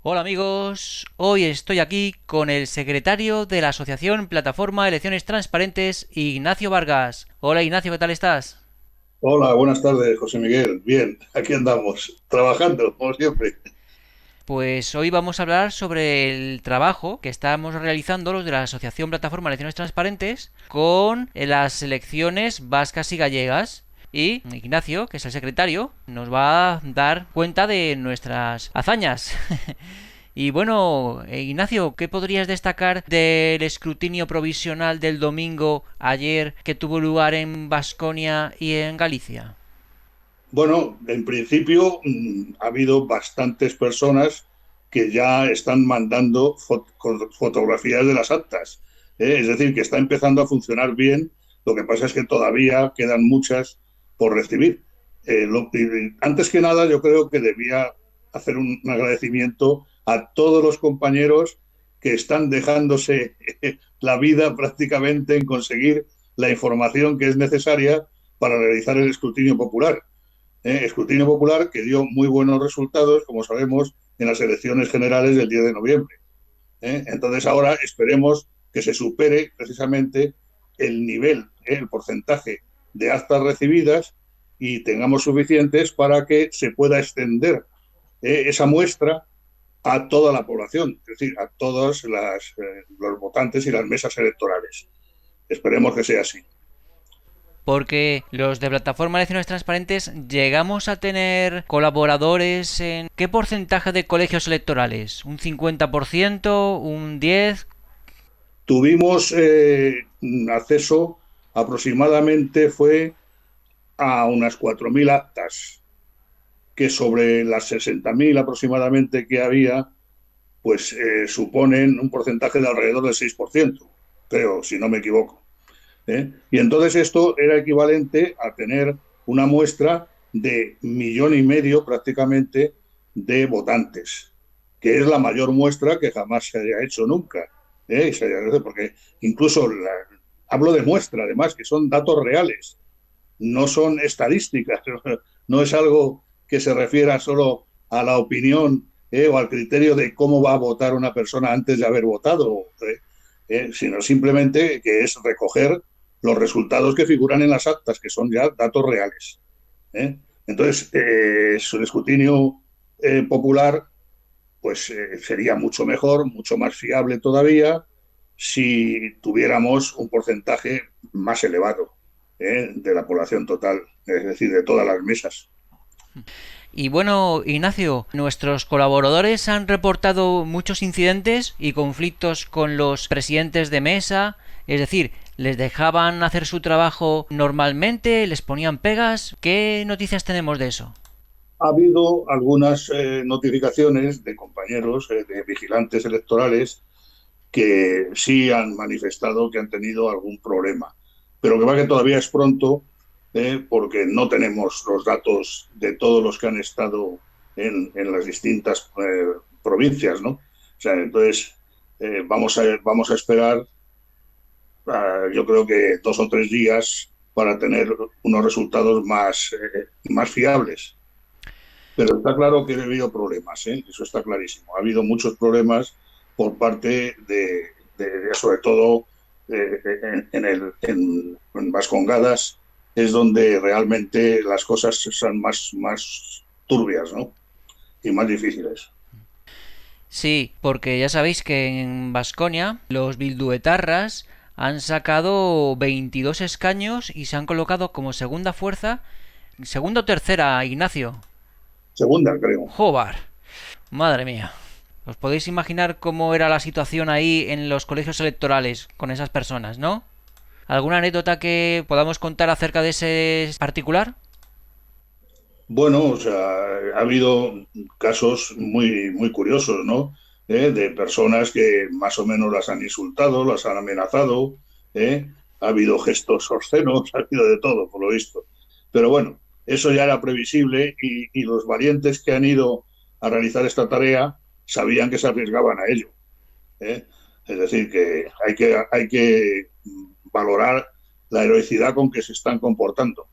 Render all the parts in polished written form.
Hola amigos, hoy estoy aquí con el secretario de la Asociación Plataforma Elecciones Transparentes, Ignacio Vargas. Hola Ignacio, ¿qué tal estás? Hola, buenas tardes, José Miguel. Bien, aquí andamos, trabajando, como siempre. Pues hoy vamos a hablar sobre el trabajo que estamos realizando los de la Asociación Plataforma Elecciones Transparentes con las elecciones vascas y gallegas. Y Ignacio, que es el secretario, nos va a dar cuenta de nuestras hazañas. Y bueno, Ignacio, ¿qué podrías destacar del escrutinio provisional del domingo ayer que tuvo lugar en Baskonia y en Galicia? Bueno, en principio ha habido bastantes personas que ya están mandando fotografías de las actas. Es decir, que está empezando a funcionar bien. Lo que pasa es que todavía quedan muchas por recibir. Antes que nada, yo creo que debía hacer un agradecimiento a todos los compañeros que están dejándose la vida prácticamente en conseguir la información que es necesaria para realizar el escrutinio popular. Escrutinio popular que dio muy buenos resultados, como sabemos, en las elecciones generales del 10 de noviembre. Entonces ahora esperemos que se supere precisamente el nivel, el porcentaje de actas recibidas y tengamos suficientes para que se pueda extender esa muestra a toda la población, es decir, a todos los votantes y las mesas electorales. Esperemos que sea así. Porque los de Plataforma Elecciones Transparentes llegamos a tener colaboradores en... ¿Qué porcentaje de colegios electorales? ¿Un 50%? ¿Un 10%? Tuvimos acceso aproximadamente fue a unas 4.000 actas, que sobre las 60.000 aproximadamente que había, pues suponen un porcentaje de alrededor del 6%, creo, si no me equivoco. Y entonces esto era equivalente a tener una muestra de 1,5 millones prácticamente de votantes, que es la mayor muestra que jamás se haya hecho nunca. Porque incluso hablo de muestra, además, que son datos reales, no son estadísticas, no es algo que se refiera solo a la opinión o al criterio de cómo va a votar una persona antes de haber votado, sino simplemente que es recoger los resultados que figuran en las actas, que son ya datos reales. ¿eh? Entonces, su escrutinio popular pues sería mucho mejor, mucho más fiable todavía, si tuviéramos un porcentaje más elevado de la población total, es decir, de todas las mesas. Y bueno, Ignacio, nuestros colaboradores han reportado muchos incidentes y conflictos con los presidentes de mesa, es decir, les dejaban hacer su trabajo normalmente, les ponían pegas. ¿Qué noticias tenemos de eso? Ha habido algunas notificaciones de compañeros, de vigilantes electorales, que sí han manifestado que han tenido algún problema. Pero que va que todavía es pronto, porque no tenemos los datos de todos los que han estado en las distintas provincias, ¿no? O sea, entonces, vamos a esperar, yo creo que 2 o 3 días para tener unos resultados más fiables. Pero está claro que ha habido problemas, ¿eh? Eso está clarísimo. Ha habido muchos problemas por parte sobre todo en Vascongadas, es donde realmente las cosas son más turbias, ¿no? Y más difíciles. Sí, porque ya sabéis que en Baskonia los bilduetarras han sacado 22 escaños y se han colocado como segunda fuerza, segunda o tercera, Ignacio. Segunda, creo. Jobar, madre mía. ¿Os podéis imaginar cómo era la situación ahí en los colegios electorales con esas personas, no? ¿Alguna anécdota que podamos contar acerca de ese particular? Bueno, o sea, ha habido casos muy curiosos, ¿no? De personas que más o menos las han insultado, las han amenazado, ¿eh? Ha habido gestos obscenos, ha habido de todo, por lo visto. Pero bueno, eso ya era previsible y los valientes que han ido a realizar esta tarea sabían que se arriesgaban a ello. ¿eh? Es decir, que hay que valorar la heroicidad con que se están comportando.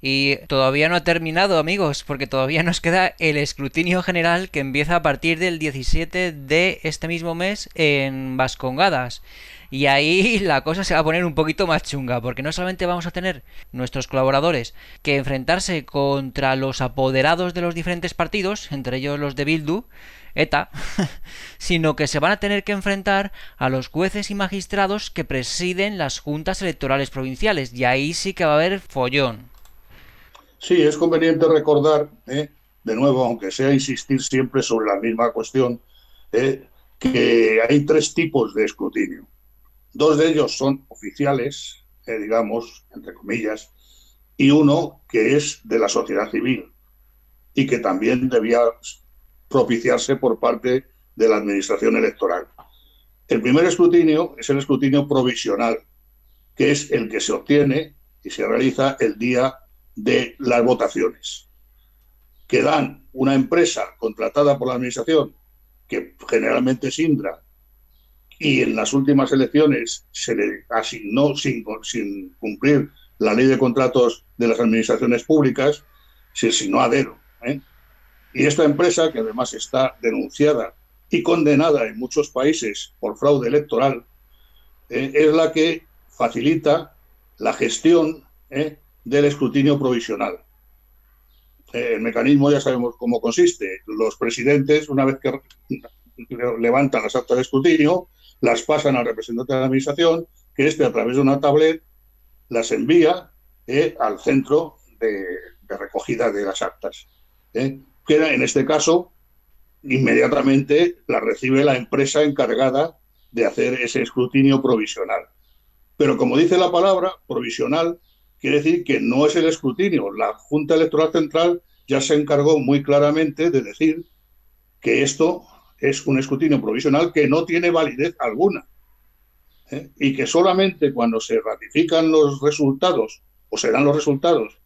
Y todavía no ha terminado, amigos, porque todavía nos queda el escrutinio general que empieza a partir del 17 de este mismo mes en Vascongadas. Y ahí la cosa se va a poner un poquito más chunga, porque no solamente vamos a tener nuestros colaboradores que enfrentarse contra los apoderados de los diferentes partidos, entre ellos los de Bildu, ETA, sino que se van a tener que enfrentar a los jueces y magistrados que presiden las juntas electorales provinciales. Y ahí sí que va a haber follón. Sí, es conveniente recordar, de nuevo, aunque sea insistir siempre sobre la misma cuestión, que hay tres tipos de escrutinio. Dos de ellos son oficiales, digamos, entre comillas, y uno que es de la sociedad civil y que también debía propiciarse por parte de la Administración electoral. El primer escrutinio es el escrutinio provisional, que es el que se obtiene y se realiza el día de las votaciones, que dan una empresa contratada por la Administración, que generalmente es Indra, y en las últimas elecciones se le asignó sin cumplir la ley de contratos de las administraciones públicas, se asignó a Dero. Y esta empresa, que además está denunciada y condenada en muchos países por fraude electoral, es la que facilita la gestión del escrutinio provisional. El mecanismo ya sabemos cómo consiste. Los presidentes, una vez que levantan las actas de escrutinio, las pasan al representante de la administración, que éste a través de una tablet las envía al centro de recogida de las actas. Que en este caso, inmediatamente la recibe la empresa encargada de hacer ese escrutinio provisional. Pero como dice la palabra, provisional, quiere decir que no es el escrutinio. La Junta Electoral Central ya se encargó muy claramente de decir que esto es un escrutinio provisional que no tiene validez alguna, y que solamente cuando se ratifican los resultados o se dan los resultados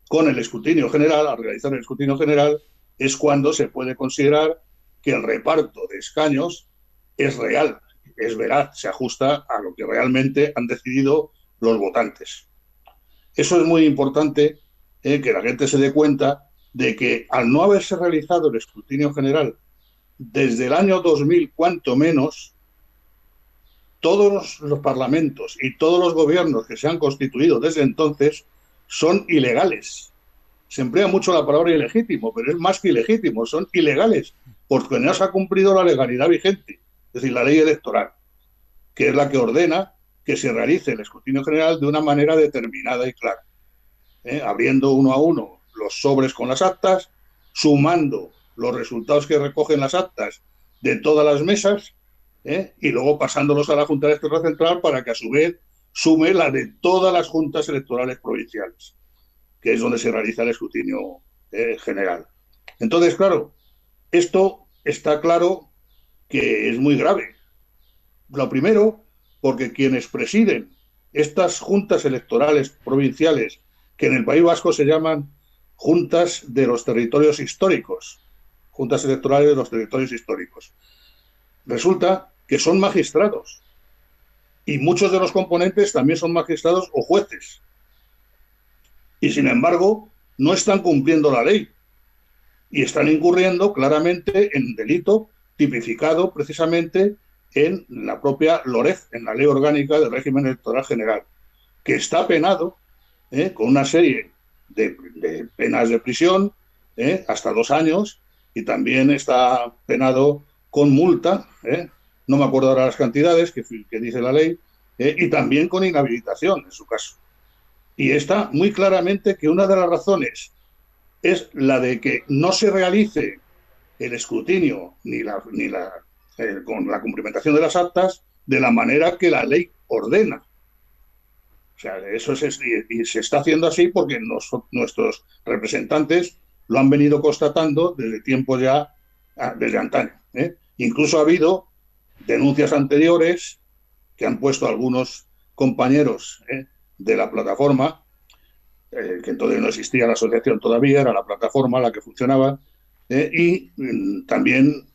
con el escrutinio general, al realizar el escrutinio general, es cuando se puede considerar que el reparto de escaños es real, es veraz, se ajusta a lo que realmente han decidido los votantes. Eso es muy importante, que la gente se dé cuenta de que al no haberse realizado el escrutinio general desde el año 2000, cuanto menos, todos los parlamentos y todos los gobiernos que se han constituido desde entonces son ilegales. Se emplea mucho la palabra ilegítimo, pero es más que ilegítimo, son ilegales, porque no se ha cumplido la legalidad vigente, es decir, la ley electoral, que es la que ordena que se realice el escrutinio general de una manera determinada y clara, abriendo uno a uno los sobres con las actas, sumando los resultados que recogen las actas de todas las mesas, y luego pasándolos a la Junta Electoral Central para que a su vez sume la de todas las juntas electorales provinciales, que es donde se realiza el escrutinio general. Entonces, claro, esto está claro que es muy grave. Lo primero, porque quienes presiden estas juntas electorales provinciales, que en el País Vasco se llaman juntas de los territorios históricos, juntas electorales de los territorios históricos, resulta que son magistrados y muchos de los componentes también son magistrados o jueces. Y sin embargo, no están cumpliendo la ley y están incurriendo claramente en delito tipificado precisamente en la propia LOREG, en la Ley Orgánica del Régimen Electoral General, que está penado con una serie de penas de prisión, hasta 2 años, y también está penado con multa, no me acuerdo ahora las cantidades que dice la ley, y también con inhabilitación en su caso. Y está muy claramente que una de las razones es la de que no se realice el escrutinio con la cumplimentación de las actas de la manera que la ley ordena. O sea, eso y se está haciendo así porque nuestros representantes lo han venido constatando desde tiempos ya, desde antaño. Incluso ha habido denuncias anteriores que han puesto algunos compañeros de la plataforma, que entonces no existía la asociación todavía, era la plataforma la que funcionaba, y también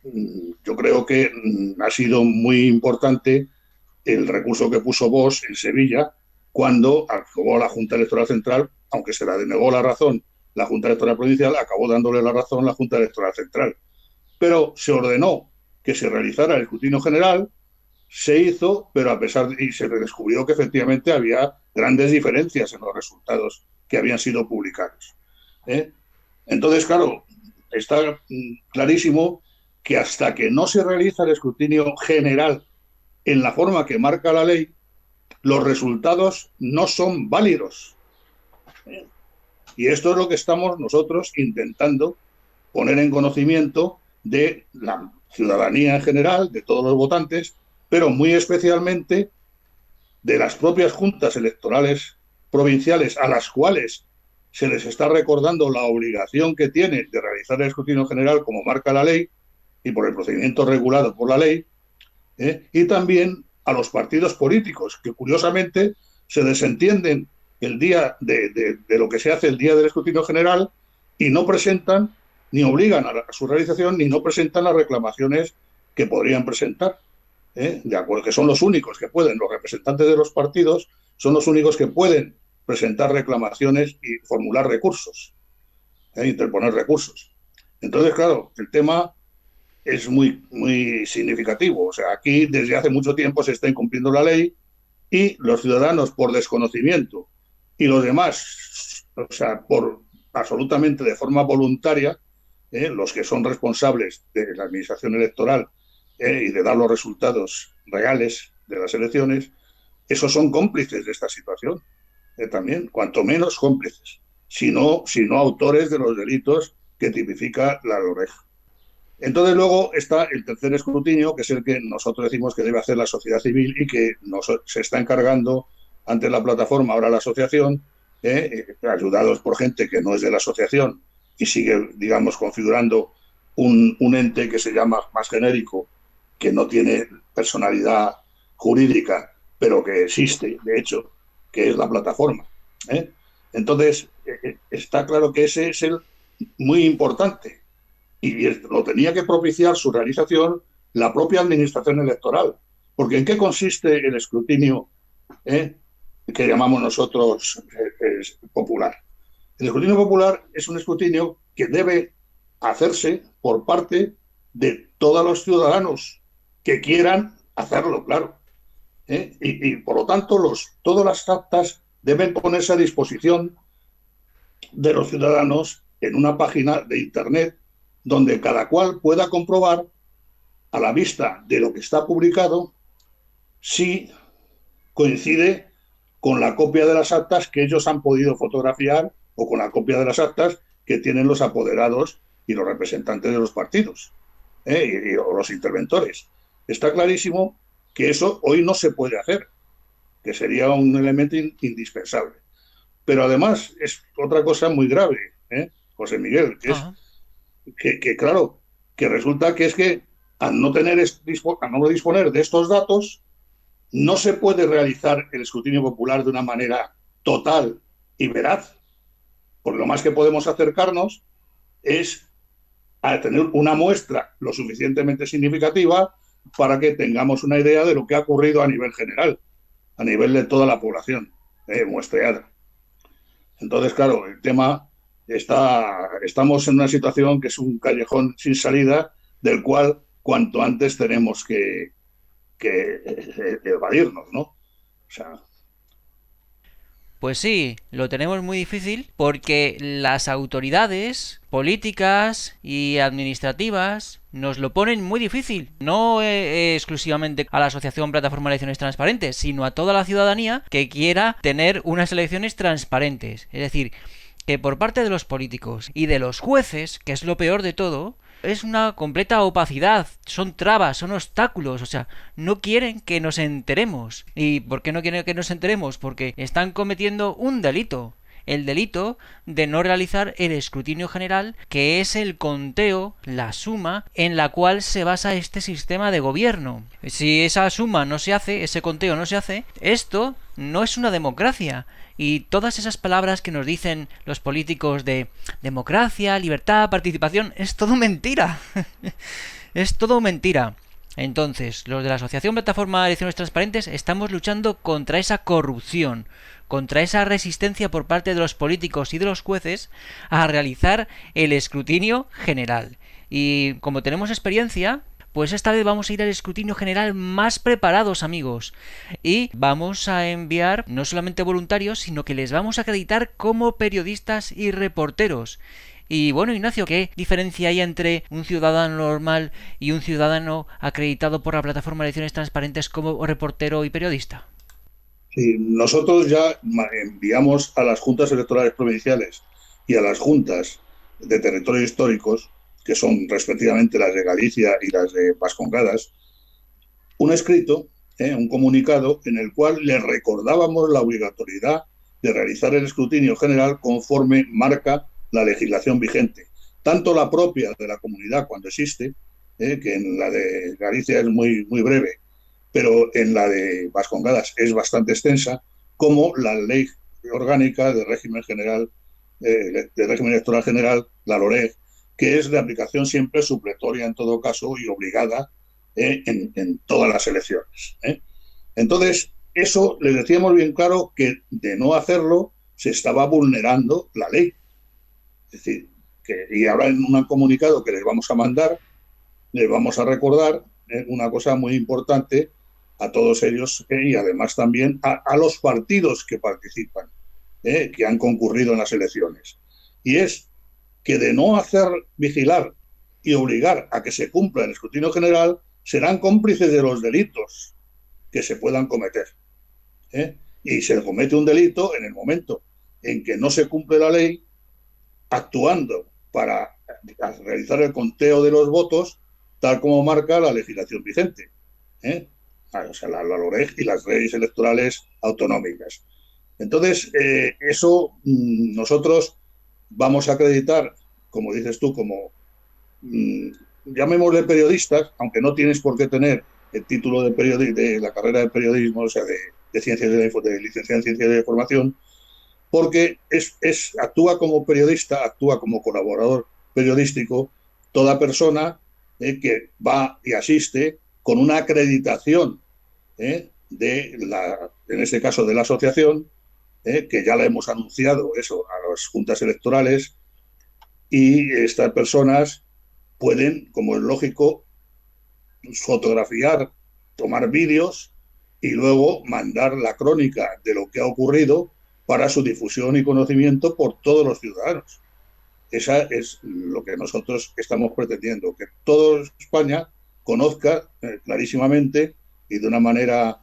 yo creo que ha sido muy importante el recurso que puso Vox en Sevilla cuando aprobó la Junta Electoral Central aunque se la denegó la razón la Junta Electoral Provincial, acabó dándole la razón la Junta Electoral Central. Pero se ordenó que se realizara el escrutinio general, se hizo, pero a pesar de, y se descubrió que efectivamente había grandes diferencias en los resultados que habían sido publicados. ¿Eh? Entonces, claro, está clarísimo que hasta que no se realiza el escrutinio general en la forma que marca la ley, los resultados no son válidos. Y esto es lo que estamos nosotros intentando poner en conocimiento de la ciudadanía en general, de todos los votantes, pero muy especialmente de las propias juntas electorales provinciales, a las cuales se les está recordando la obligación que tienen de realizar el escrutinio general como marca la ley y por el procedimiento regulado por la ley, y también a los partidos políticos, que curiosamente se desentienden el día de lo que se hace el día del escrutinio general y no presentan ni obligan a su realización ni no presentan las reclamaciones que podrían presentar. De acuerdo, que son los únicos que pueden, los representantes de los partidos son los únicos que pueden presentar reclamaciones y formular recursos, interponer recursos. Entonces, claro, el tema es muy significativo. O sea, aquí desde hace mucho tiempo se está incumpliendo la ley y los ciudadanos por desconocimiento y los demás, o sea, por absolutamente de forma voluntaria, los que son responsables de la administración electoral y de dar los resultados reales de las elecciones, esos son cómplices de esta situación, también, cuanto menos cómplices, sino autores de los delitos que tipifica la LOREG. Entonces luego está el tercer escrutinio, que es el que nosotros decimos que debe hacer la sociedad civil y que se está encargando ante la plataforma, ahora la asociación, ayudados por gente que no es de la asociación y sigue, digamos, configurando un ente que se llama más genérico, que no tiene personalidad jurídica, pero que existe, de hecho, que es la plataforma. Entonces, está claro que ese es el muy importante y lo tenía que propiciar su realización la propia administración electoral. Porque ¿en qué consiste el escrutinio que llamamos nosotros popular? El escrutinio popular es un escrutinio que debe hacerse por parte de todos los ciudadanos que quieran hacerlo, claro. Y por lo tanto, todas las actas deben ponerse a disposición de los ciudadanos en una página de Internet donde cada cual pueda comprobar a la vista de lo que está publicado si coincide con la copia de las actas que ellos han podido fotografiar o con la copia de las actas que tienen los apoderados y los representantes de los partidos o los interventores. Está clarísimo que eso hoy no se puede hacer, que sería un elemento indispensable. Pero además es otra cosa muy grave, José Miguel, que es claro, que resulta que es que al no disponer de estos datos, no se puede realizar el escrutinio popular de una manera total y veraz. Porque lo más que podemos acercarnos es a tener una muestra lo suficientemente significativa para que tengamos una idea de lo que ha ocurrido a nivel general, a nivel de toda la población muestreada. Entonces, claro, el tema estamos en una situación que es un callejón sin salida del cual cuanto antes tenemos que evadirnos, ¿no? O sea... Pues sí, lo tenemos muy difícil porque las autoridades políticas y administrativas nos lo ponen muy difícil. No exclusivamente a la Asociación Plataforma de Elecciones Transparentes, sino a toda la ciudadanía que quiera tener unas elecciones transparentes. Es decir, que por parte de los políticos y de los jueces, que es lo peor de todo, es una completa opacidad, son trabas, son obstáculos, o sea, no quieren que nos enteremos. ¿Y por qué no quieren que nos enteremos? Porque están cometiendo un delito, el delito de no realizar el escrutinio general, que es el conteo, la suma en la cual se basa este sistema de gobierno. Si esa suma no se hace, ese conteo no se hace, esto no es una democracia. Y todas esas palabras que nos dicen los políticos de democracia, libertad, participación, es todo mentira. Es todo mentira. Entonces, los de la Asociación Plataforma de Elecciones Transparentes estamos luchando contra esa corrupción, contra esa resistencia por parte de los políticos y de los jueces a realizar el escrutinio general. Y como tenemos experiencia, pues esta vez vamos a ir al escrutinio general más preparados, amigos. Y vamos a enviar no solamente voluntarios, sino que les vamos a acreditar como periodistas y reporteros. Y bueno, Ignacio, ¿qué diferencia hay entre un ciudadano normal y un ciudadano acreditado por la plataforma de elecciones transparentes como reportero y periodista? Sí, nosotros ya enviamos a las juntas electorales provinciales y a las juntas de territorios históricos, que son respectivamente las de Galicia y las de Vascongadas, un escrito, un comunicado, en el cual les recordábamos la obligatoriedad de realizar el escrutinio general conforme marca la legislación vigente, tanto la propia de la comunidad cuando existe, que en la de Galicia es muy breve, pero en la de Vascongadas es bastante extensa, como la ley orgánica de régimen general, de régimen electoral general, la LOREG, que es de aplicación siempre supletoria en todo caso y obligada en todas las elecciones. Entonces, eso les decíamos bien claro que de no hacerlo se estaba vulnerando la ley. Es decir, y ahora en un comunicado que les vamos a mandar, les vamos a recordar una cosa muy importante a todos ellos y además también a los partidos que participan, que han concurrido en las elecciones. Y es que de no hacer vigilar y obligar a que se cumpla el escrutinio general, serán cómplices de los delitos que se puedan cometer. Y se comete un delito en el momento en que no se cumple la ley, actuando para realizar el conteo de los votos tal como marca la legislación vigente, o sea, la LOREG y las leyes electorales autonómicas. Entonces, eso nosotros vamos a acreditar, como dices tú, como llamémosle periodistas, aunque no tienes por qué tener el título de la carrera de periodismo, o sea, de ciencias de licenciado en ciencias de la información, porque actúa como periodista, actúa como colaborador periodístico, toda persona que va y asiste con una acreditación en este caso de la asociación, que ya la hemos anunciado eso a las juntas electorales, y estas personas pueden, como es lógico, fotografiar, tomar vídeos y luego mandar la crónica de lo que ha ocurrido para su difusión y conocimiento por todos los ciudadanos. Esa es lo que nosotros estamos pretendiendo, que toda España conozca clarísimamente y de una manera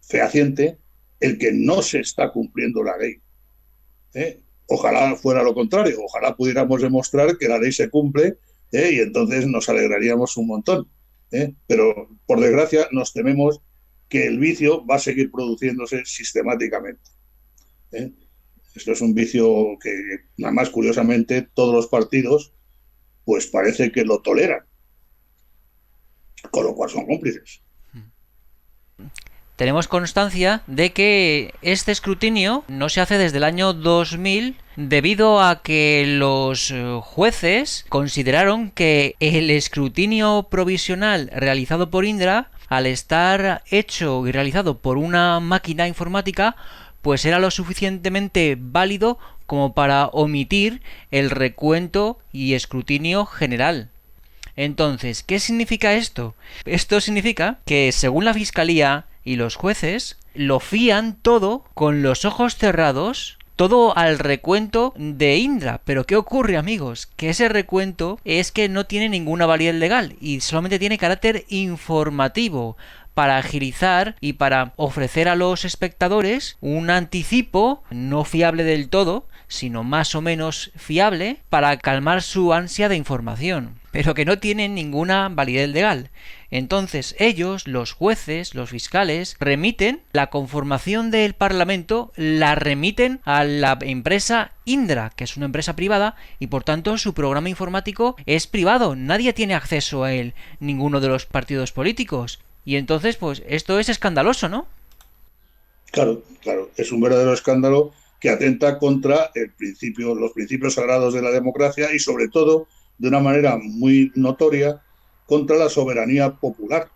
fehaciente el que no se está cumpliendo la ley. Ojalá fuera lo contrario, ojalá pudiéramos demostrar que la ley se cumple y entonces nos alegraríamos un montón. Pero por desgracia nos tememos que el vicio va a seguir produciéndose sistemáticamente. Esto es un vicio que, nada más curiosamente, todos los partidos pues parece que lo toleran, con lo cual son cómplices. Tenemos constancia de que este escrutinio no se hace desde el año 2000 debido a que los jueces consideraron que el escrutinio provisional realizado por Indra, al estar hecho y realizado por una máquina informática, pues era lo suficientemente válido como para omitir el recuento y escrutinio general. Entonces, ¿qué significa esto? Esto significa que, según la Fiscalía y los jueces, lo fían todo con los ojos cerrados, todo al recuento de Indra. Pero ¿qué ocurre, amigos? Que ese recuento es que no tiene ninguna validez legal y solamente tiene carácter informativo, para agilizar y para ofrecer a los espectadores un anticipo no fiable del todo, sino más o menos fiable, para calmar su ansia de información, pero que no tienen ninguna validez legal. Entonces ellos, los jueces, los fiscales, remiten la conformación del Parlamento, la remiten a la empresa Indra, que es una empresa privada, y por tanto su programa informático es privado, nadie tiene acceso a él, ninguno de los partidos políticos. Y entonces, pues esto es escandaloso, ¿no? Claro, claro, es un verdadero escándalo que atenta contra los principios sagrados de la democracia y sobre todo, de una manera muy notoria, contra la soberanía popular.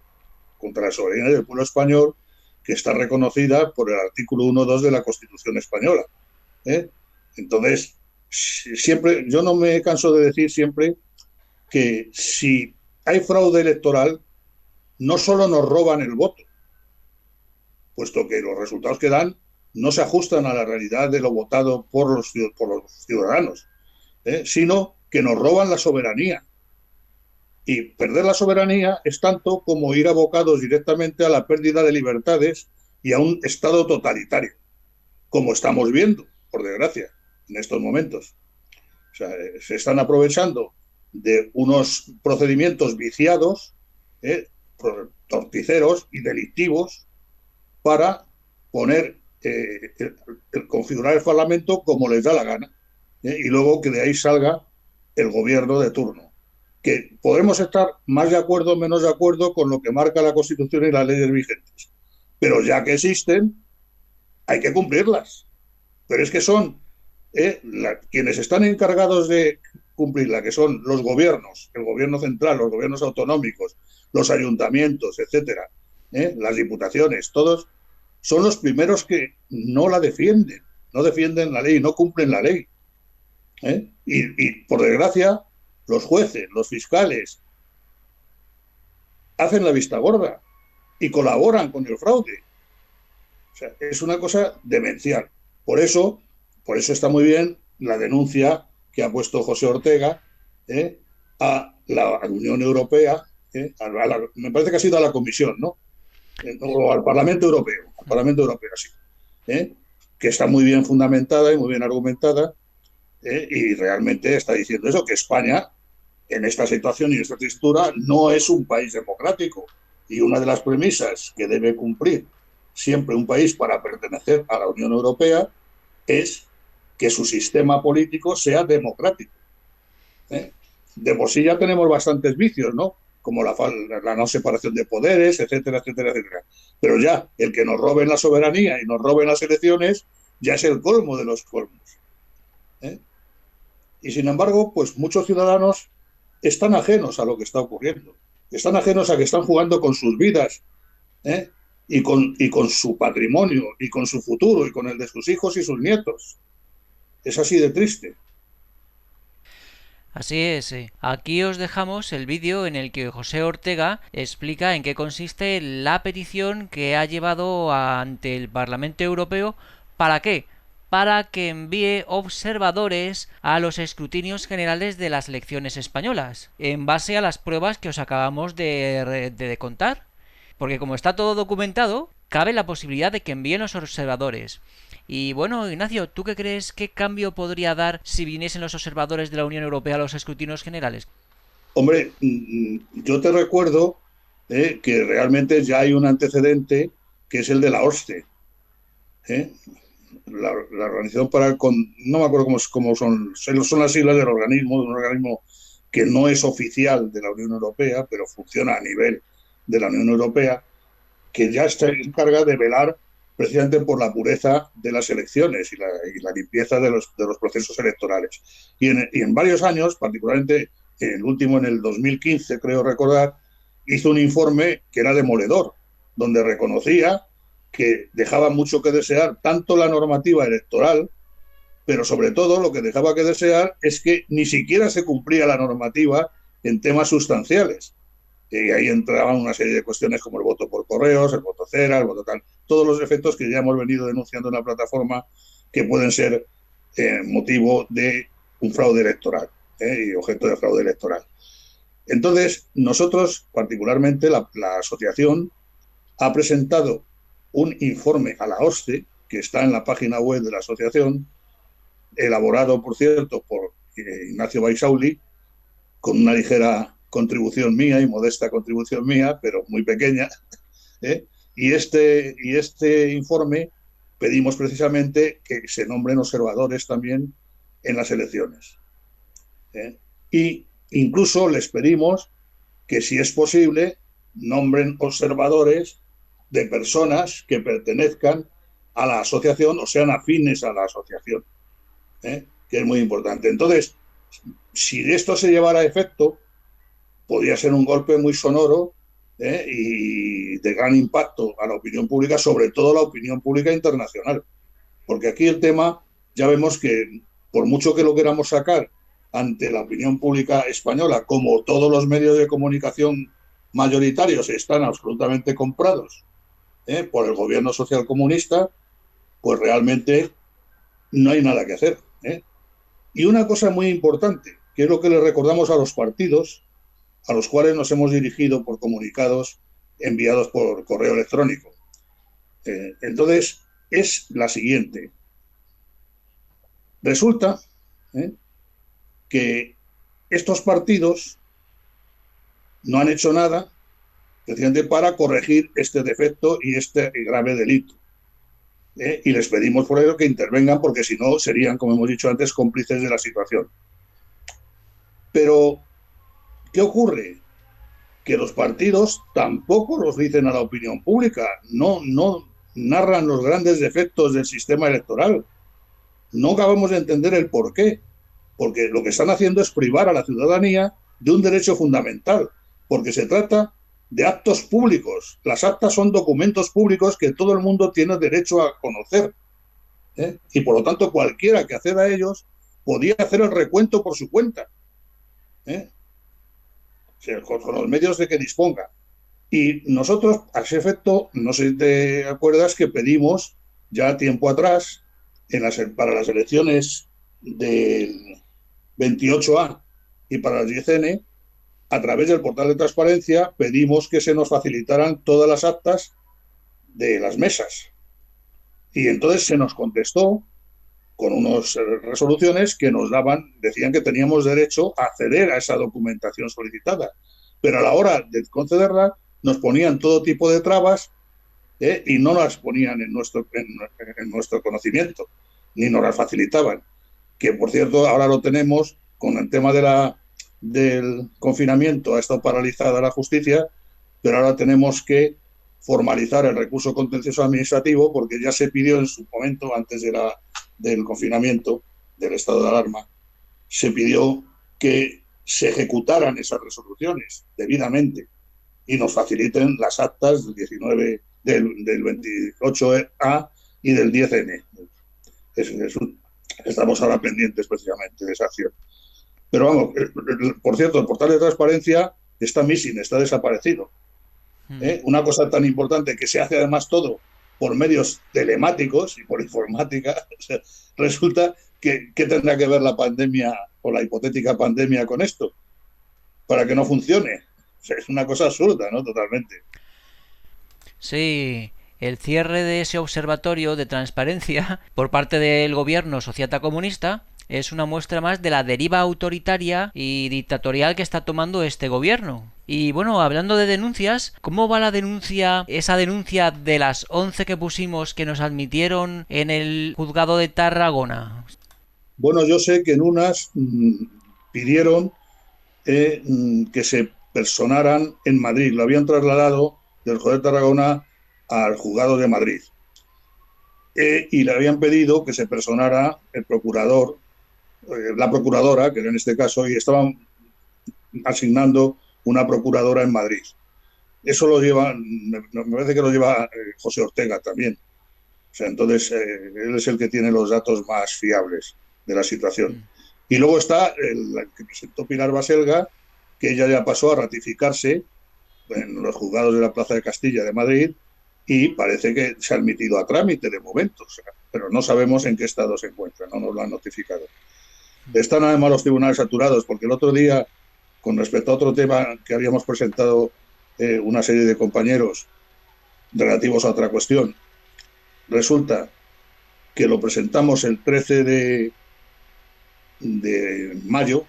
contra la soberanía del pueblo español, que está reconocida por el artículo 1.2 de la Constitución española. ¿Eh? Entonces, siempre, yo no me canso de decir siempre que si hay fraude electoral, no solo nos roban el voto, puesto que los resultados que dan no se ajustan a la realidad de lo votado por los ciudadanos, sino que nos roban la soberanía. Y perder la soberanía es tanto como ir abocados directamente a la pérdida de libertades y a un Estado totalitario, como estamos viendo, por desgracia, en estos momentos. O sea, se están aprovechando de unos procedimientos viciados, torticeros y delictivos para poner, configurar el Parlamento como les da la gana, y luego que de ahí salga el gobierno de turno. Que podremos estar más de acuerdo o menos de acuerdo con lo que marca la Constitución y las leyes vigentes, pero ya que existen, hay que cumplirlas. Pero es que son quienes están encargados de cumplirla, que son los gobiernos, el gobierno central, los gobiernos autonómicos, los ayuntamientos, etcétera, las diputaciones, todos son los primeros que no la defienden, no defienden la ley, no cumplen la ley. Y por desgracia, los jueces, los fiscales, hacen la vista gorda y colaboran con el fraude. O sea, es una cosa demencial. Por eso está muy bien la denuncia que ha puesto José Ortega a la Unión Europea, me parece que ha sido a la Comisión, ¿no? O al Parlamento Europeo, sí, que está muy bien fundamentada y muy bien argumentada, y realmente está diciendo eso, que España, en esta situación y en esta textura, no es un país democrático. Y una de las premisas que debe cumplir siempre un país para pertenecer a la Unión Europea es que su sistema político sea democrático. De por sí ya tenemos bastantes vicios, ¿no? Como la no separación de poderes, etcétera, etcétera, etcétera. Pero ya, el que nos roben la soberanía y nos roben las elecciones, ya es el colmo de los colmos. Y sin embargo, pues muchos ciudadanos están ajenos a lo que está ocurriendo. Están ajenos a que están jugando con sus vidas, ¿eh? y con su patrimonio, y con su futuro, y con el de sus hijos y sus nietos. Es así de triste. Así es. Aquí os dejamos el vídeo en el que José Ortega explica en qué consiste la petición que ha llevado ante el Parlamento Europeo. ¿Para qué? Para que envíe observadores a los escrutinios generales de las elecciones españolas, en base a las pruebas que os acabamos de contar. Porque como está todo documentado, cabe la posibilidad de que envíen los observadores. Y bueno, Ignacio, ¿tú qué crees qué cambio podría dar si viniesen los observadores de la Unión Europea a los escrutinios generales? Hombre, yo te recuerdo que realmente ya hay un antecedente que es el de la OSCE, ¿eh? La Organización para el... No me acuerdo cómo son las siglas del organismo, de un organismo que no es oficial de la Unión Europea, pero funciona a nivel de la Unión Europea, que ya está encargada de velar precisamente por la pureza de las elecciones y la limpieza de los procesos electorales. Y en varios años, particularmente el último en el 2015, creo recordar, hizo un informe que era demoledor, donde reconocía que dejaba mucho que desear tanto la normativa electoral, pero sobre todo lo que dejaba que desear es que ni siquiera se cumplía la normativa en temas sustanciales. Y ahí entraban una serie de cuestiones como el voto por correos, el voto cera, el voto tal, todos los efectos que ya hemos venido denunciando en la plataforma que pueden ser motivo de un fraude electoral y objeto de fraude electoral. Entonces, nosotros, particularmente la asociación, ha presentado un informe a la OSCE, que está en la página web de la asociación, elaborado, por cierto, por Ignacio Baisauli, con una ligera contribución mía y modesta contribución mía, pero muy pequeña. ¿eh? Y este informe pedimos precisamente que se nombren observadores también en las elecciones. Y incluso les pedimos que, si es posible, nombren observadores de personas que pertenezcan a la asociación o sean afines a la asociación, que es muy importante. Entonces, si esto se llevara a efecto, podría ser un golpe muy sonoro y de gran impacto a la opinión pública, sobre todo la opinión pública internacional. Porque aquí el tema, ya vemos que por mucho que lo queramos sacar ante la opinión pública española, como todos los medios de comunicación mayoritarios están absolutamente comprados por el gobierno socialcomunista, pues realmente no hay nada que hacer. Y una cosa muy importante, que es lo que le recordamos a los partidos, a los cuales nos hemos dirigido por comunicados enviados por correo electrónico. Entonces, es la siguiente. Resulta que estos partidos no han hecho nada precisamente para corregir este defecto y este grave delito. Y les pedimos por ello que intervengan, porque si no serían, como hemos dicho antes, cómplices de la situación. Pero, ¿qué ocurre? Que los partidos tampoco los dicen a la opinión pública, no narran los grandes defectos del sistema electoral. No acabamos de entender el por qué, porque lo que están haciendo es privar a la ciudadanía de un derecho fundamental, porque se trata de actos públicos. Las actas son documentos públicos que todo el mundo tiene derecho a conocer, y por lo tanto cualquiera que acceda a ellos podía hacer el recuento por su cuenta, ¿eh? Con los medios de que disponga. Y nosotros, a ese efecto, no sé si te acuerdas que pedimos ya tiempo atrás, para las elecciones del 28A y para las 10N, a través del portal de transparencia, pedimos que se nos facilitaran todas las actas de las mesas. Y entonces se nos contestó con unas resoluciones que nos daban, decían que teníamos derecho a acceder a esa documentación solicitada. Pero a la hora de concederla, nos ponían todo tipo de trabas, y no las ponían en nuestro conocimiento, ni nos las facilitaban. Que por cierto, ahora lo tenemos con el tema del confinamiento, ha estado paralizada la justicia, pero ahora tenemos que formalizar el recurso contencioso administrativo porque ya se pidió en su momento, antes del confinamiento, del estado de alarma, se pidió que se ejecutaran esas resoluciones debidamente y nos faciliten las actas del 19, del 28A y del 10N. Estamos ahora pendientes precisamente de esa acción. Pero vamos, por cierto, el portal de transparencia está missing, está desaparecido. Una cosa tan importante que se hace además todo por medios telemáticos y por informática, o sea, resulta que tendrá que ver la pandemia o la hipotética pandemia con esto para que no funcione. O sea, es una cosa absurda, ¿no? Totalmente. Sí, el cierre de ese observatorio de transparencia por parte del gobierno sociata comunista es una muestra más de la deriva autoritaria y dictatorial que está tomando este gobierno. Y bueno, hablando de denuncias, ¿cómo va la denuncia, esa denuncia de las 11 que pusimos que nos admitieron en el juzgado de Tarragona? Bueno, yo sé que en unas pidieron que se personaran en Madrid. Lo habían trasladado del juez de Tarragona al juzgado de Madrid. Y le habían pedido que se personara el procurador, la procuradora, que era en este caso, y estaban asignando una procuradora en Madrid. Eso lo lleva, me parece que lo lleva José Ortega también. O sea, entonces él es el que tiene los datos más fiables de la situación. Y luego está el que presentó Pilar Baselga, que ella ya pasó a ratificarse en los juzgados de la Plaza de Castilla de Madrid y parece que se ha admitido a trámite de momento, o sea, pero no sabemos en qué estado se encuentra, no nos lo han notificado. Están además los tribunales saturados, porque el otro día, con respecto a otro tema que habíamos presentado una serie de compañeros relativos a otra cuestión, resulta que lo presentamos el 13 de mayo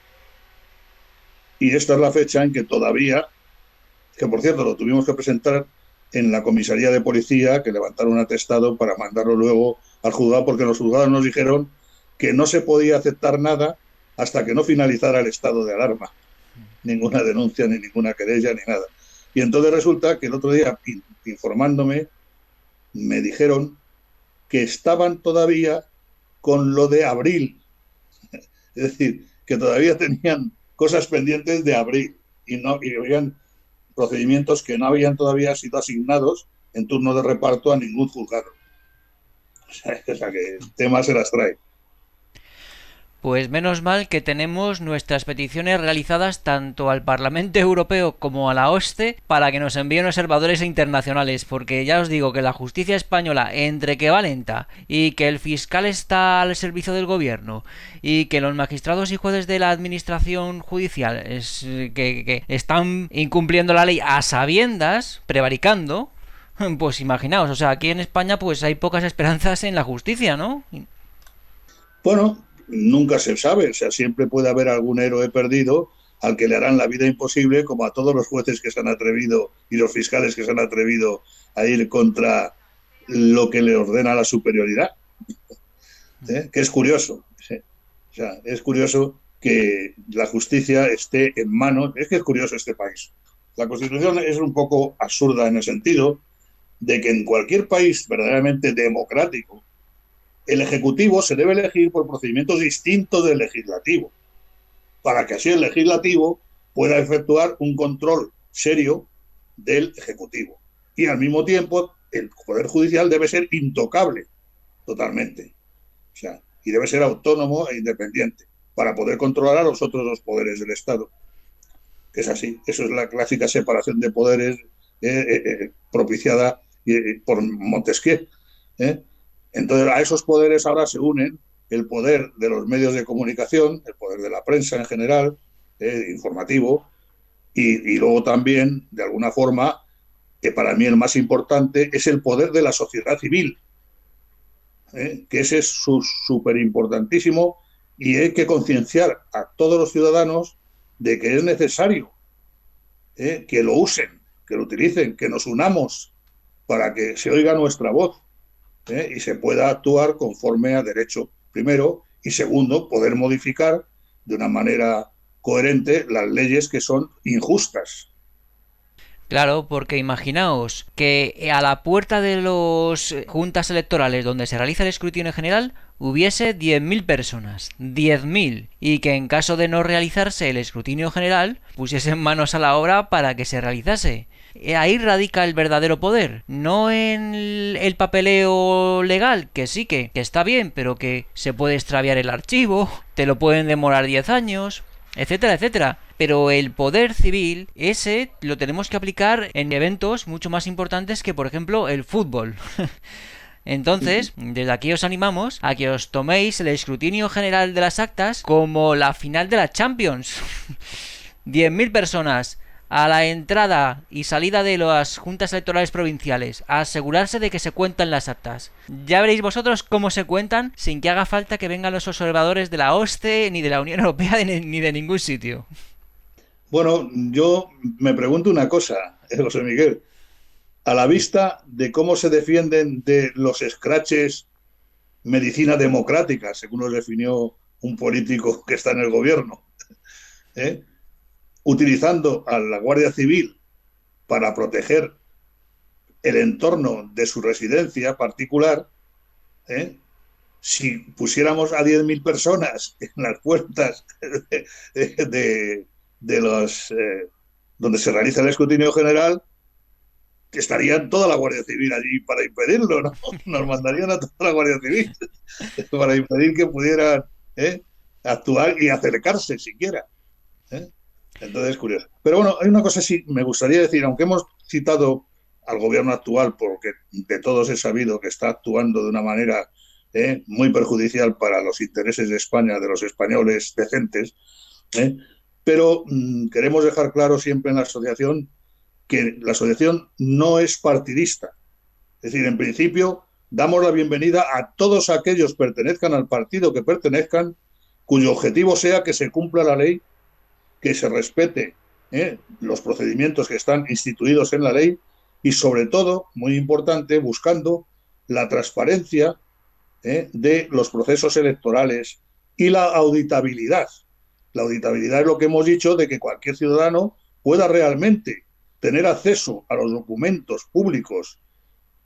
y esta es la fecha en que todavía, que por cierto lo tuvimos que presentar en la comisaría de policía, que levantaron un atestado para mandarlo luego al juzgado, porque los juzgados nos dijeron que no se podía aceptar nada hasta que no finalizara el estado de alarma. Ninguna denuncia, ni ninguna querella, ni nada. Y entonces resulta que el otro día, informándome, me dijeron que estaban todavía con lo de abril. Es decir, que todavía tenían cosas pendientes de abril y no y habían procedimientos que no habían todavía sido asignados en turno de reparto a ningún juzgado. O sea que el tema se las trae. Pues menos mal que tenemos nuestras peticiones realizadas tanto al Parlamento Europeo como a la OSCE para que nos envíen observadores internacionales, porque ya os digo que la justicia española, entre que va lenta y que el fiscal está al servicio del gobierno y que los magistrados y jueces de la administración judicial que están incumpliendo la ley a sabiendas, prevaricando, pues imaginaos, o sea, aquí en España pues hay pocas esperanzas en la justicia, ¿no? Bueno, nunca se sabe, o sea, siempre puede haber algún héroe perdido al que le harán la vida imposible, como a todos los jueces que se han atrevido y los fiscales que se han atrevido a ir contra lo que le ordena la superioridad, ¿eh? Que es curioso, ¿sí? O sea, es curioso que la justicia esté en manos, es que es curioso este país. La Constitución es un poco absurda en el sentido de que en cualquier país verdaderamente democrático, el Ejecutivo se debe elegir por procedimientos distintos del Legislativo, para que así el Legislativo pueda efectuar un control serio del Ejecutivo. Y al mismo tiempo, el Poder Judicial debe ser intocable totalmente. O sea, y debe ser autónomo e independiente para poder controlar a los otros dos poderes del Estado. Es así, eso es la clásica separación de poderes propiciada por Montesquieu. ¿Eh? Entonces, a esos poderes ahora se unen el poder de los medios de comunicación, el poder de la prensa en general, informativo, y luego también, de alguna forma, que para mí el más importante es el poder de la sociedad civil, que ese es súper importantísimo y hay que concienciar a todos los ciudadanos de que es necesario que lo usen, que lo utilicen, que nos unamos para que se oiga nuestra voz y se pueda actuar conforme a derecho, primero, y segundo, poder modificar de una manera coherente las leyes que son injustas. Claro, porque imaginaos que a la puerta de los juntas electorales donde se realiza el escrutinio general hubiese 10.000 personas, 10.000, y que en caso de no realizarse el escrutinio general pusiesen manos a la obra para que se realizase. Ahí radica el verdadero poder, no en el papeleo legal, que sí que está bien, pero que se puede extraviar el archivo, te lo pueden demorar 10 años, etcétera, etcétera. Pero el poder civil, ese lo tenemos que aplicar en eventos mucho más importantes que, por ejemplo, el fútbol. Entonces, desde aquí os animamos a que os toméis el escrutinio general de las actas como la final de la Champions. 10.000 personas a la entrada y salida de las juntas electorales provinciales, a asegurarse de que se cuentan las actas. Ya veréis vosotros cómo se cuentan sin que haga falta que vengan los observadores de la OSCE, ni de la Unión Europea, ni de ningún sitio. Bueno, yo me pregunto una cosa, José Miguel, a la vista de cómo se defienden de los escraches medicina democrática, según nos definió un político que está en el gobierno, ¿eh? Utilizando a la Guardia Civil para proteger el entorno de su residencia particular, ¿eh? Si pusiéramos a 10.000 personas en las puertas de los donde se realiza el escrutinio general, estarían toda la Guardia Civil allí para impedirlo, ¿no? Nos mandarían a toda la Guardia Civil para impedir que pudieran ¿eh? actuar y acercarse siquiera. ¿Eh? Entonces es curioso. Pero bueno, hay una cosa sí me gustaría decir, aunque hemos citado al gobierno actual, porque de todos es sabido que está actuando de una manera muy perjudicial para los intereses de España, de los españoles decentes, ¿eh? Pero queremos dejar claro siempre en la asociación que la asociación no es partidista. Es decir, en principio damos la bienvenida a todos aquellos pertenezcan al partido que pertenezcan, cuyo objetivo sea que se cumpla la ley, que se respete los procedimientos que están instituidos en la ley y sobre todo, muy importante, buscando la transparencia de los procesos electorales y la auditabilidad. La auditabilidad es lo que hemos dicho de que cualquier ciudadano pueda realmente tener acceso a los documentos públicos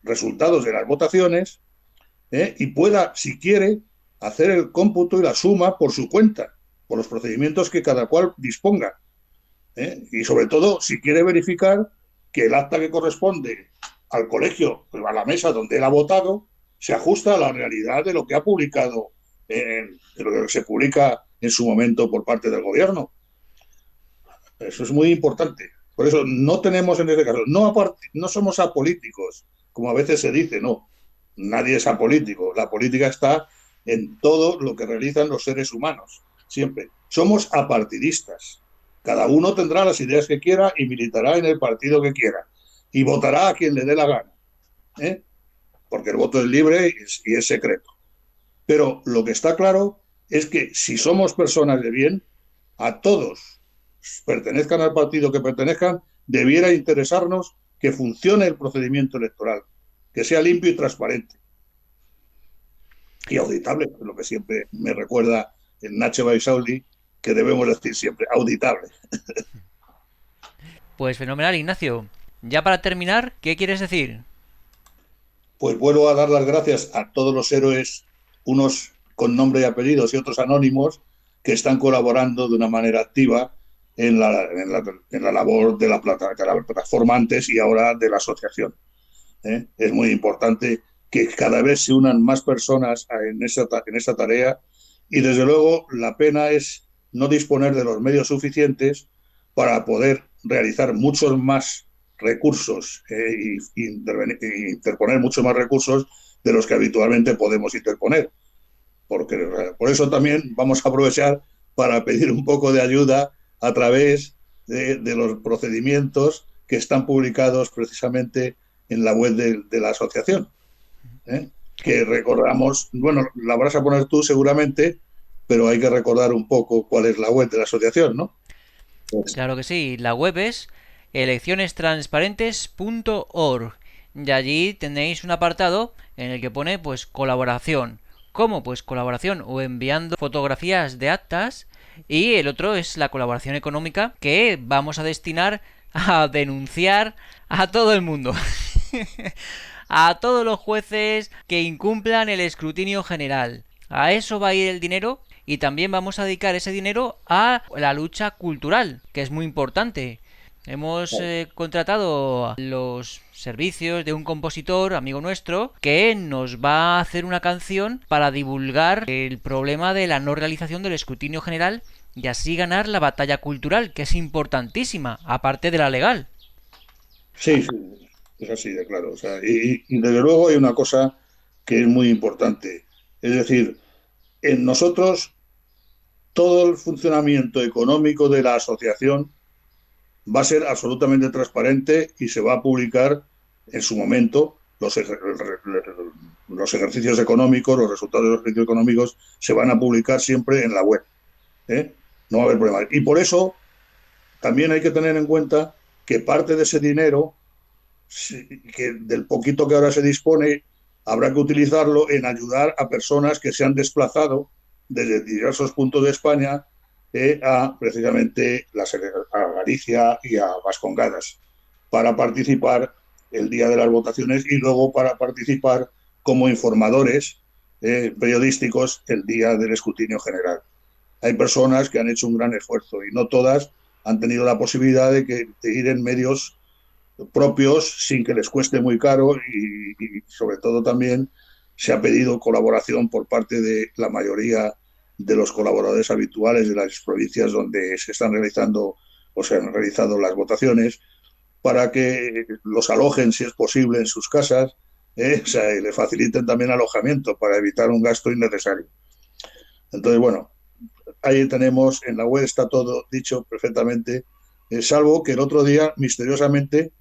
resultados de las votaciones y pueda, si quiere, hacer el cómputo y la suma por su cuenta, por los procedimientos que cada cual disponga. ¿eh? Y sobre todo, si quiere verificar que el acta que corresponde al colegio, a la mesa donde él ha votado, se ajusta a la realidad de lo que ha publicado, de lo que se publica en su momento por parte del gobierno. Eso es muy importante. Por eso no tenemos en este caso, no somos apolíticos, como a veces se dice, no. Nadie es apolítico. La política está en todo lo que realizan los seres humanos, siempre. Somos apartidistas. Cada uno tendrá las ideas que quiera y militará en el partido que quiera. Y votará a quien le dé la gana. ¿Eh? Porque el voto es libre y es secreto. Pero lo que está claro es que si somos personas de bien, a todos, pertenezcan al partido que pertenezcan, debiera interesarnos que funcione el procedimiento electoral, que sea limpio y transparente y auditable, lo que siempre me recuerda el Nacho Baisauli, que debemos decir siempre, auditable. Pues fenomenal, Ignacio. Ya para terminar, ¿qué quieres decir? Pues vuelvo a dar las gracias a todos los héroes, unos con nombre y apellidos y otros anónimos, que están colaborando de una manera activa en la labor de la plataforma antes y ahora de la asociación. Es muy importante que cada vez se unan más personas en esta tarea y desde luego la pena es no disponer de los medios suficientes para poder realizar muchos más recursos y interponer muchos más recursos de los que habitualmente podemos interponer. Porque, por eso también vamos a aprovechar para pedir un poco de ayuda a través de los procedimientos que están publicados precisamente en la web de la asociación. ¿Eh? Que recordamos, bueno, la vas a poner tú seguramente, pero hay que recordar un poco cuál es la web de la asociación, ¿no? Pues, Claro que sí, la web es eleccionestransparentes.org y allí tenéis un apartado en el que pone pues colaboración. ¿Cómo? Pues colaboración o enviando fotografías de actas y el otro es la colaboración económica que vamos a destinar a denunciar a todo el mundo. A todos los jueces que incumplan el escrutinio general. A eso va a ir el dinero y también vamos a dedicar ese dinero a la lucha cultural, que es muy importante. Hemos contratado los servicios de un compositor, amigo nuestro, que nos va a hacer una canción para divulgar el problema de la no realización del escrutinio general y así ganar la batalla cultural, que es importantísima, aparte de la legal. sí, sí, es así de claro. O sea, y desde luego hay una cosa que es muy importante. Es decir, en nosotros todo el funcionamiento económico de la asociación va a ser absolutamente transparente y se va a publicar en su momento los ejercicios económicos, los resultados de los ejercicios económicos se van a publicar siempre en la web. ¿Eh? No va a haber problema. Y por eso también hay que tener en cuenta que parte de ese dinero, que del poquito que ahora se dispone, habrá que utilizarlo en ayudar a personas que se han desplazado desde diversos puntos de España a precisamente a Galicia y a Vascongadas para participar el día de las votaciones y luego para participar como informadores periodísticos el día del escrutinio general. Hay personas que han hecho un gran esfuerzo y no todas han tenido la posibilidad de ir en medios propios sin que les cueste muy caro y sobre todo también se ha pedido colaboración por parte de la mayoría de los colaboradores habituales de las provincias donde se están realizando o se han realizado las votaciones para que los alojen, si es posible, en sus casas, o sea, y le faciliten también alojamiento para evitar un gasto innecesario. Entonces, bueno, ahí tenemos, en la web está todo dicho perfectamente, salvo que el otro día, misteriosamente,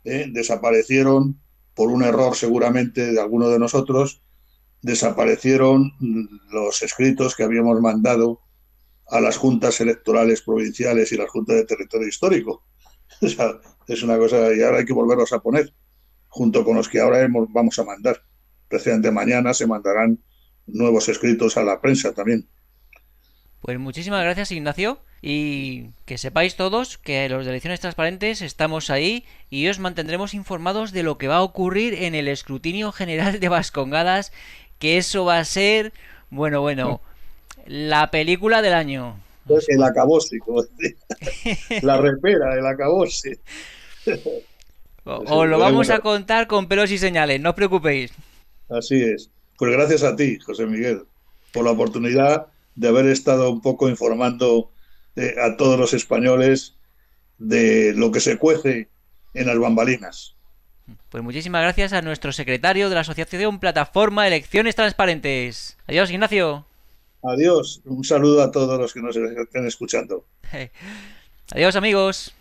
desaparecieron, por un error seguramente de alguno de nosotros, desaparecieron los escritos que habíamos mandado a las juntas electorales provinciales y las juntas de territorio histórico. O sea, es una cosa, y ahora hay que volverlos a poner, junto con los que ahora vamos a mandar. Precisamente mañana se mandarán nuevos escritos a la prensa también. Pues muchísimas gracias, Ignacio. Y que sepáis todos que los de Elecciones Transparentes estamos ahí y os mantendremos informados de lo que va a ocurrir en el escrutinio general de Vascongadas, que eso va a ser, bueno, la película del año. El acabose, como decía. La repera, el acabose. Sí, Os lo veremos vamos a contar con pelos y señales, no os preocupéis. así es. Pues gracias a ti, José Miguel, por la oportunidad de haber estado un poco informando a todos los españoles de lo que se cuece en las bambalinas. Pues muchísimas gracias a nuestro secretario de la Asociación Plataforma Elecciones Transparentes. Adiós, Ignacio. Adiós, un saludo a todos los que nos estén escuchando. Adiós, amigos.